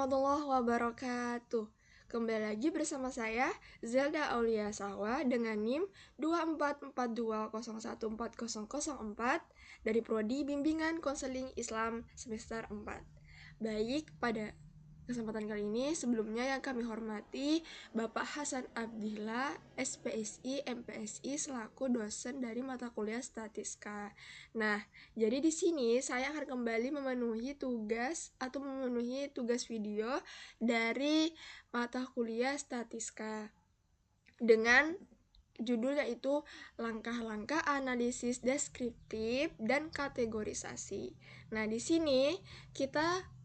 warahmatullahi wabarakatuh. Kembali lagi bersama saya, Zelda Aulia Sawa dengan NIM 2442014004 dari Prodi Bimbingan Konseling Islam semester 4. Baik, pada kesempatan kali ini sebelumnya yang kami hormati Bapak Hasan Abdillah, SPSI, MPSI selaku dosen dari mata kuliah Statistika. Nah, jadi di sini saya akan kembali memenuhi tugas video dari mata kuliah Statistika dengan judul yaitu langkah-langkah analisis deskriptif dan kategorisasi. Nah, di sini kita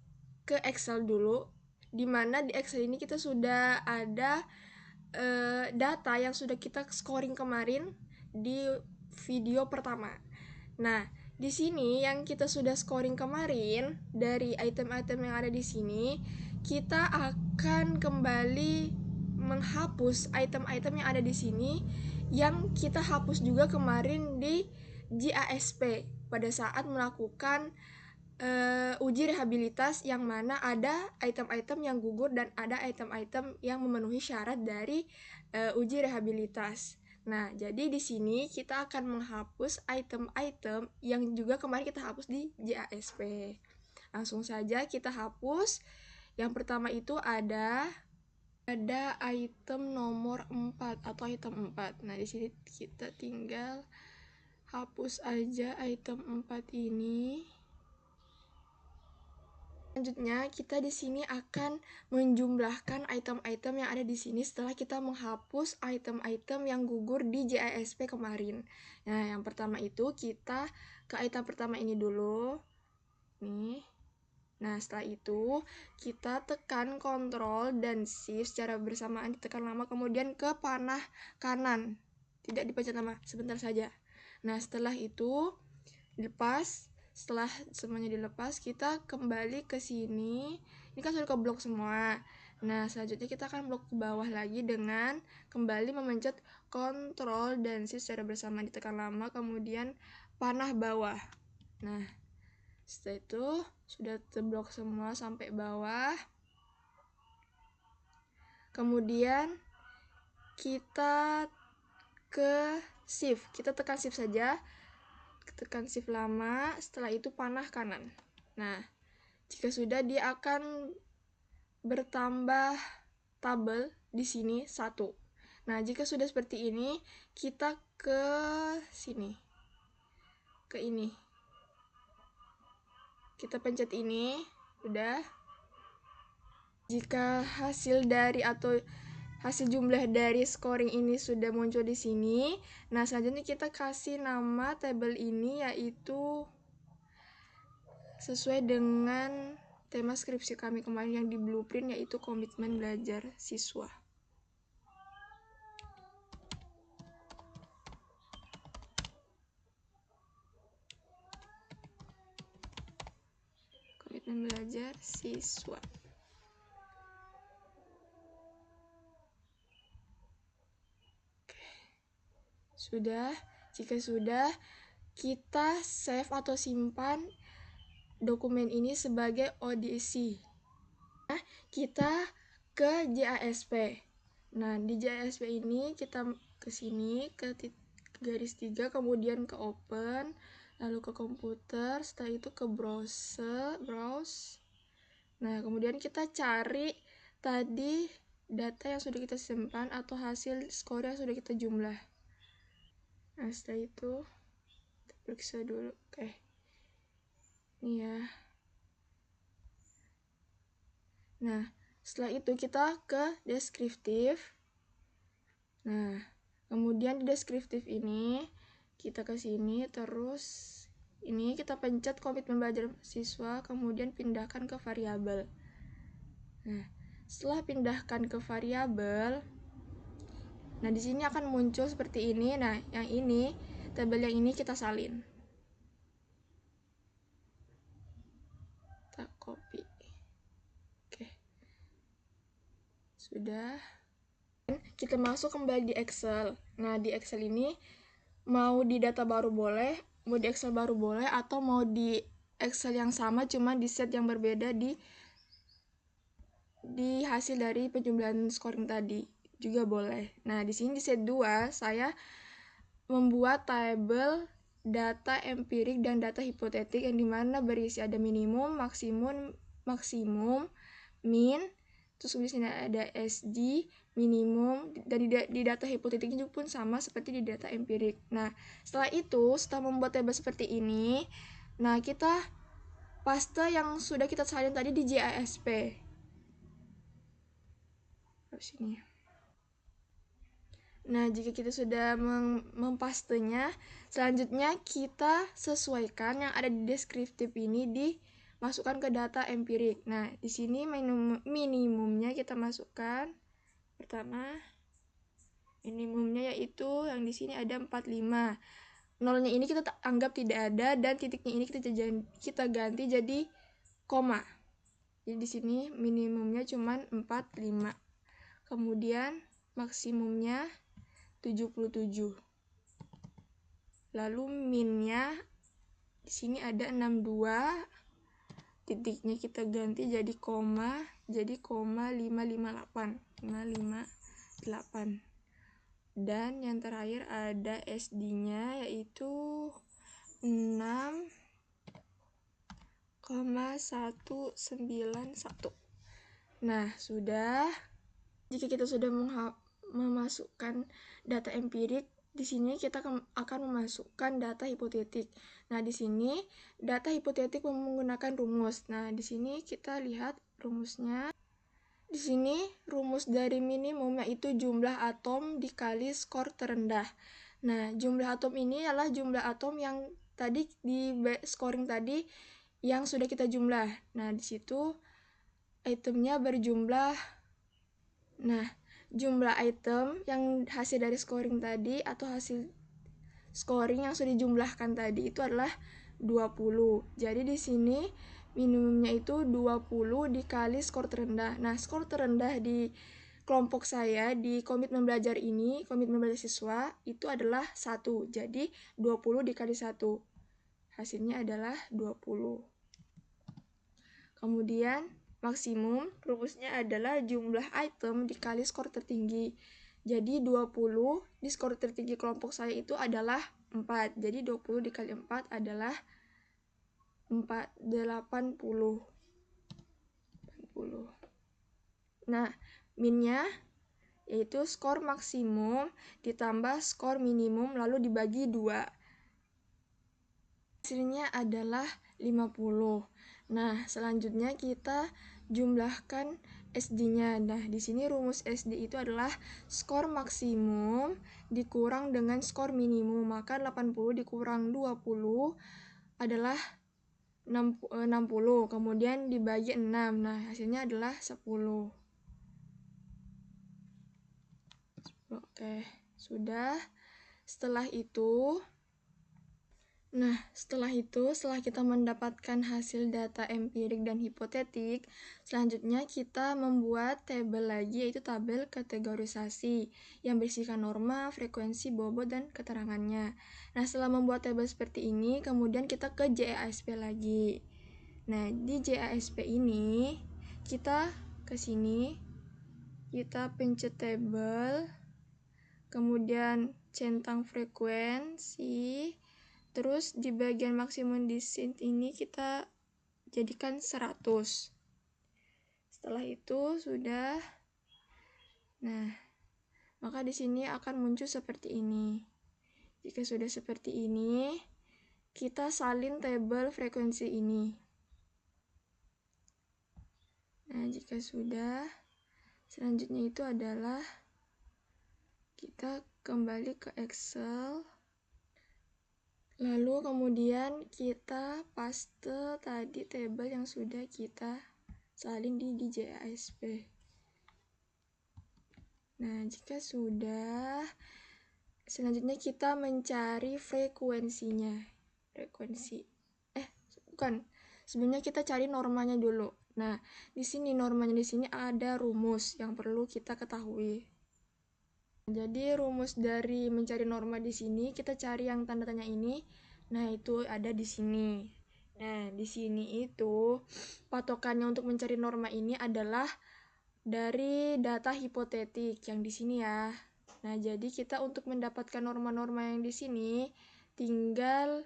ke Excel dulu, di mana di Excel ini kita sudah ada data yang sudah kita scoring kemarin di video pertama. Nah, di sini yang kita sudah scoring kemarin dari item-item yang ada di sini, kita akan kembali menghapus item-item yang ada di sini yang kita hapus juga kemarin di JASP pada saat melakukan uji rehabilitas, yang mana ada item-item yang gugur dan ada item-item yang memenuhi syarat dari uji rehabilitas. Nah, jadi di sini kita akan menghapus item-item yang juga kemarin kita hapus di JASP. Langsung saja kita hapus. Yang pertama itu ada item nomor 4 atau item 4. Nah, di sini kita tinggal hapus aja item 4 ini. Selanjutnya, kita di sini akan menjumlahkan item-item yang ada di sini setelah kita menghapus item-item yang gugur di JASP kemarin. Nah, yang pertama itu kita ke item pertama ini dulu. Nih. Nah, setelah itu kita tekan Ctrl dan Shift secara bersamaan, ditekan lama, kemudian ke panah kanan. Tidak dipencet lama, sebentar saja. Nah, setelah itu dilepas. Setelah semuanya dilepas, kita kembali ke sini. Ini kan sudah ke blok semua. Nah, selanjutnya kita akan blok ke bawah lagi dengan kembali memencet Ctrl dan Shift secara bersamaan, ditekan lama, kemudian panah bawah. Nah, setelah itu sudah terblok semua sampai bawah. Kemudian kita ke Shift. Kita tekan Shift saja. Tekan Shift lama, setelah itu panah kanan. Nah, jika sudah, dia akan bertambah tabel di sini 1. Nah, jika sudah seperti ini, kita ke sini, ke ini. Kita pencet ini, udah. Jika hasil jumlah dari scoring ini sudah muncul di sini, nah selanjutnya kita kasih nama tabel ini yaitu sesuai dengan tema skripsi kami kemarin yang di blueprint, yaitu komitmen belajar siswa. Komitmen belajar siswa. Sudah, jika sudah, kita save atau simpan dokumen ini sebagai ODC. Nah, kita ke JASP. Nah, di JASP ini kita ke sini, ke garis 3, kemudian ke open, lalu ke komputer, setelah itu ke browse. Nah, kemudian kita cari tadi data yang sudah kita simpan atau hasil skor yang sudah kita jumlah. Nah, setelah itu kita periksa dulu. Oke. Ini ya. Nah, setelah itu kita ke deskriptif. Nah, kemudian di deskriptif ini kita ke sini, terus ini kita pencet komitmen belajar siswa, kemudian pindahkan ke variabel. Nah, setelah pindahkan ke variabel, nah di sini akan muncul seperti ini. Nah, yang ini, tabel yang ini kita salin. Kita copy. Oke. Sudah. Kita masuk kembali di Excel. Nah, di Excel ini mau di data baru boleh, mau di Excel baru boleh, atau mau di Excel yang sama cuma di set yang berbeda di di hasil dari penjumlahan scoring tadi juga boleh. Nah, di sini di set 2 saya membuat tabel data empirik dan data hipotetik yang dimana berisi ada minimum, maksimum, min, terus di sini ada SD, minimum, dan di data hipotetiknya pun sama seperti di data empirik. Nah, setelah itu, setelah membuat tabel seperti ini, nah kita paste yang sudah kita salin tadi di JASP. Sini. Nah, jika kita sudah mempastenya, selanjutnya kita sesuaikan yang ada di deskriptif ini dimasukkan ke data empirik. Nah, di sini minimumnya kita masukkan. Pertama, minimumnya yaitu yang di sini ada 45. Nolnya ini kita anggap tidak ada dan titiknya ini kita ganti jadi koma. Jadi di sini minimumnya cuma 45. Kemudian maksimumnya 77. Lalu minnya di sini ada 62. Titiknya kita ganti jadi koma 558. Dan yang terakhir ada SD-nya yaitu 6,191. Nah, sudah. Jika kita sudah memasukkan data empirik, di sini kita akan memasukkan data hipotetik. Nah, di sini data hipotetik menggunakan rumus. Nah, di sini kita lihat rumusnya. Di sini rumus dari minimum yaitu jumlah atom dikali skor terendah. Nah, jumlah atom ini adalah jumlah atom yang tadi di scoring tadi yang sudah kita jumlah. Nah, di situ itemnya berjumlah. Nah, jumlah item yang hasil dari scoring tadi atau hasil scoring yang sudah dijumlahkan tadi itu adalah 20. Jadi di sini minimumnya itu 20 dikali skor terendah. Nah, skor terendah di kelompok saya di komitmen belajar ini, komitmen belajar siswa, itu adalah 1. Jadi 20 dikali 1. Hasilnya adalah 20. Kemudian maksimum rumusnya adalah jumlah item dikali skor tertinggi. Jadi 20 di skor tertinggi kelompok saya itu adalah 4. Jadi 20 dikali 4 adalah 80. Nah, minnya yaitu skor maksimum ditambah skor minimum lalu dibagi 2. Hasilnya adalah 50. Nah, selanjutnya kita jumlahkan SD-nya. Nah, di sini rumus SD itu adalah skor maksimum dikurang dengan skor minimum. Maka 80 dikurang 20 adalah 60. Kemudian dibagi 6. Nah, hasilnya adalah 10. Oke, sudah. Setelah itu setelah kita mendapatkan hasil data empirik dan hipotetik, selanjutnya kita membuat tabel lagi, yaitu tabel kategorisasi yang berisikan norma, frekuensi, bobot, dan keterangannya. Nah, setelah membuat tabel seperti ini, kemudian kita ke JASP lagi. Nah, di JASP ini, kita ke sini, kita pencet tabel, kemudian centang frekuensi, terus di bagian maksimum di sini ini kita jadikan 100. Setelah itu sudah. Nah, maka di sini akan muncul seperti ini. Jika sudah seperti ini, kita salin tabel frekuensi ini. Nah, jika sudah, selanjutnya itu adalah kita kembali ke Excel. Lalu kemudian kita paste tadi tabel yang sudah kita salin di JASP. Nah, jika sudah, selanjutnya kita mencari frekuensinya. Sebelumnya kita cari normanya dulu. Nah, di sini normanya di sini ada rumus yang perlu kita ketahui. Jadi rumus dari mencari norma di sini kita cari yang tanda tanya ini. Nah, itu ada di sini. Nah, di sini itu patokannya untuk mencari norma ini adalah dari data hipotetik yang di sini ya. Nah, jadi kita untuk mendapatkan norma-norma yang di sini tinggal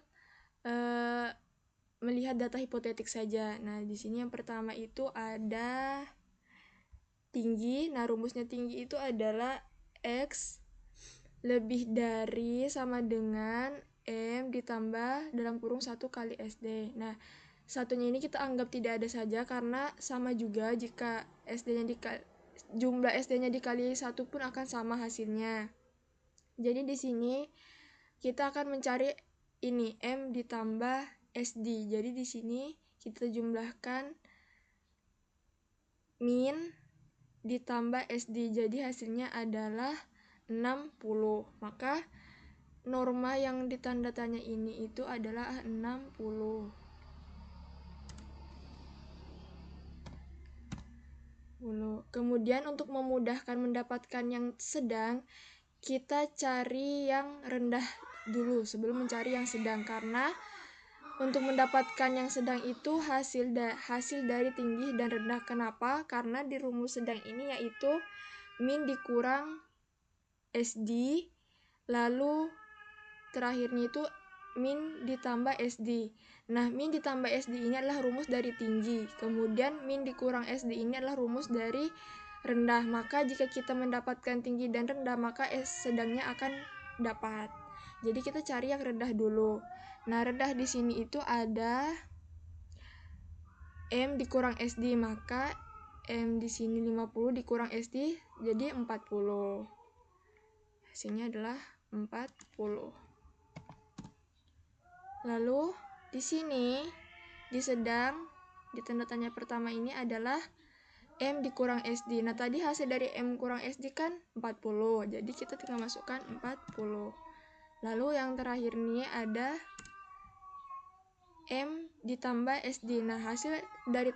melihat data hipotetik saja. Nah, di sini yang pertama itu ada tinggi. Nah, rumusnya tinggi itu adalah X lebih dari sama dengan M ditambah dalam kurung 1 kali SD. Nah, satunya ini kita anggap tidak ada saja karena sama juga jika jumlah SD-nya dikali 1 pun akan sama hasilnya. Jadi di sini kita akan mencari ini M ditambah SD. Jadi di sini kita jumlahkan min ditambah SD. Jadi hasilnya adalah 60. Maka norma yang ditanda tanya ini itu adalah 60. Kemudian untuk memudahkan mendapatkan yang sedang, kita cari yang rendah dulu sebelum mencari yang sedang, karena untuk mendapatkan yang sedang itu hasil dari tinggi dan rendah. Kenapa? Karena di rumus sedang ini yaitu min dikurang SD, lalu terakhirnya itu min ditambah SD. Nah, min ditambah SD ini adalah rumus dari tinggi. Kemudian min dikurang SD ini adalah rumus dari rendah. Maka jika kita mendapatkan tinggi dan rendah, maka sedangnya akan dapat. Jadi kita cari yang rendah dulu. Nah, rendah di sini itu ada M dikurang SD, maka M di sini 50 dikurang SD jadi 40. Hasilnya adalah 40. Lalu di sini di sedang di tanda tanya pertama ini adalah M dikurang SD. Nah, tadi hasil dari M kurang SD kan 40. Jadi kita tinggal masukkan 40. Lalu yang terakhir ini ada M ditambah SD. Nah, hasil dari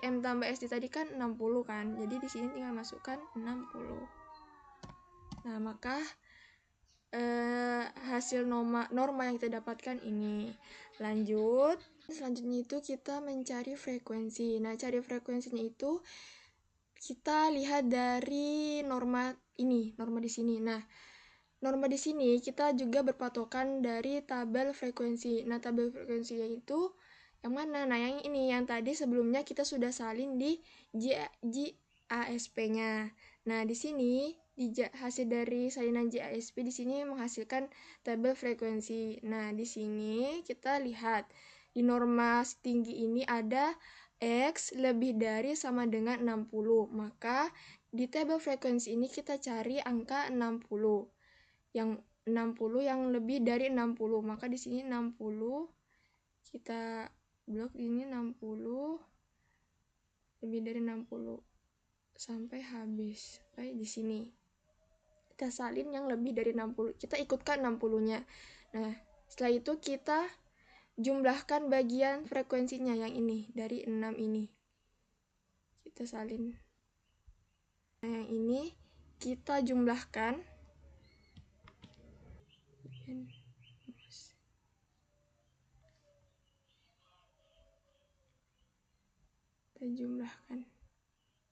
M tambah SD tadi kan 60 kan. Jadi di sini tinggal masukkan 60. Nah, maka hasil norma yang kita dapatkan ini. Lanjut, selanjutnya itu kita mencari frekuensi. Nah, cari frekuensinya itu kita lihat dari norma ini, norma di sini. Nah, norma di sini kita juga berpatokan dari tabel frekuensi. Nah, tabel frekuensinya itu yang mana? Nah, yang ini, yang tadi sebelumnya kita sudah salin di JASP-nya. Nah, di sini hasil dari salinan JASP di sini menghasilkan tabel frekuensi. Nah, di sini kita lihat di norma tinggi ini ada X lebih dari sama dengan 60. Maka di tabel frekuensi ini kita cari angka 60. Yang 60 yang lebih dari 60. Maka di sini 60 kita blok ini 60 lebih dari 60 sampai habis. Sampai di sini. Kita salin yang lebih dari 60. Kita ikutkan 60-nya. Nah, setelah itu kita jumlahkan bagian frekuensinya yang ini, dari 6 ini. Kita salin. Nah, yang ini kita jumlahkan. Kita jumlahkan.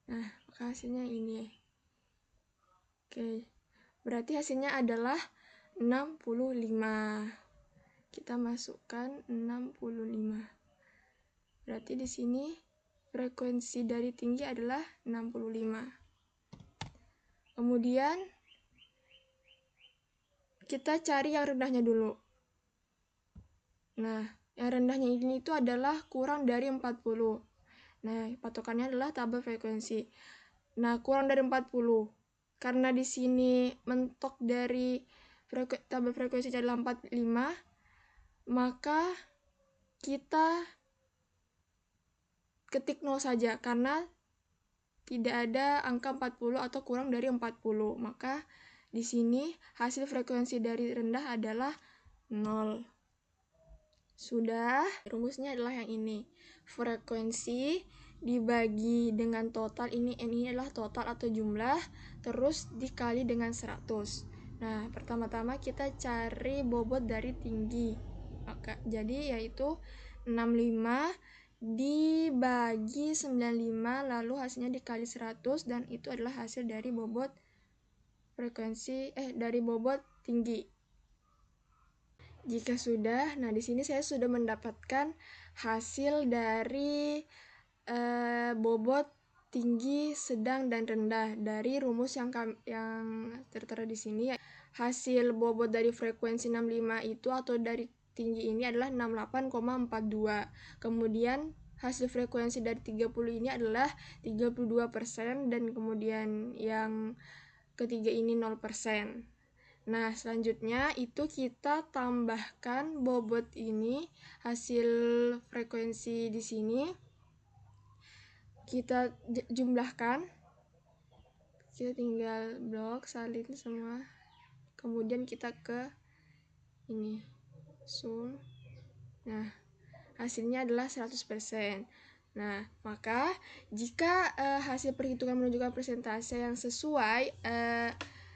Nah, maka hasilnya ini. Oke. Berarti hasilnya adalah 65. Kita masukkan 65. Berarti di sini frekuensi dari tinggi adalah 65. Kemudian kita cari yang rendahnya dulu. Nah, yang rendahnya ini itu adalah kurang dari 40. Nah, patokannya adalah tabel frekuensi. Nah, kurang dari 40. Karena di sini mentok dari tabel frekuensi adalah 45, maka kita ketik 0 saja karena tidak ada angka 40 atau kurang dari 40. Maka di sini hasil frekuensi dari rendah adalah 0. Sudah, rumusnya adalah yang ini. Frekuensi dibagi dengan total, ini N ini adalah total atau jumlah, terus dikali dengan 100. Nah, pertama-tama kita cari bobot dari tinggi. Maka jadi yaitu 65 dibagi 95 lalu hasilnya dikali 100 dan itu adalah hasil dari bobot dari bobot tinggi. Jika sudah, nah di sini saya sudah mendapatkan hasil dari bobot tinggi, sedang, dan rendah dari rumus yang tertera di sini. Hasil bobot dari frekuensi 65 itu atau dari tinggi ini adalah 68,42. Kemudian hasil frekuensi dari 30 ini adalah 32% dan kemudian yang ketiga ini 0%. Nah, selanjutnya itu kita tambahkan bobot ini, hasil frekuensi di sini kita jumlahkan. Kita tinggal blok, salin semua. Kemudian kita ke ini, sum. Nah, hasilnya adalah 100%. Nah, maka jika hasil perhitungan menunjukkan persentase yang sesuai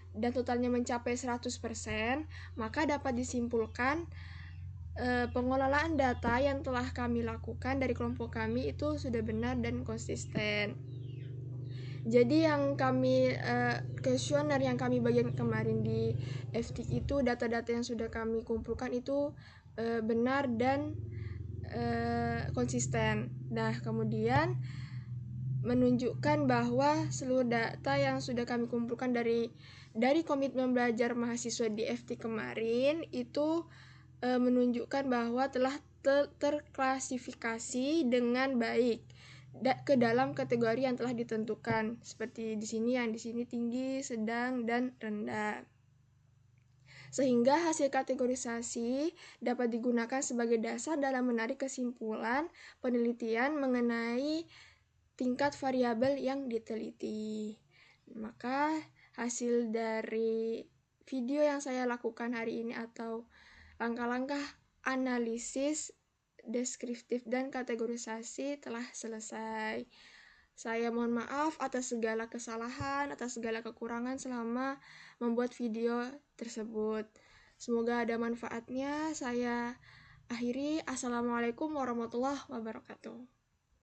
dan totalnya mencapai 100%, maka dapat disimpulkan pengelolaan data yang telah kami lakukan dari kelompok kami itu sudah benar dan konsisten. Jadi yang kami kuesioner yang kami bagian kemarin di FT itu data-data yang sudah kami kumpulkan itu benar dan konsisten. Nah, kemudian menunjukkan bahwa seluruh data yang sudah kami kumpulkan dari komitmen belajar mahasiswa di FT kemarin itu menunjukkan bahwa telah terklasifikasi dengan baik ke dalam kategori yang telah ditentukan, seperti di sini, yang di sini tinggi, sedang, dan rendah. Sehingga hasil kategorisasi dapat digunakan sebagai dasar dalam menarik kesimpulan penelitian mengenai tingkat variabel yang diteliti. Maka hasil dari video yang saya lakukan hari ini atau langkah-langkah analisis deskriptif dan kategorisasi telah selesai. Saya mohon maaf atas segala kesalahan, atas segala kekurangan selama membuat video tersebut. Semoga ada manfaatnya. Saya akhiri. Assalamualaikum warahmatullahi wabarakatuh.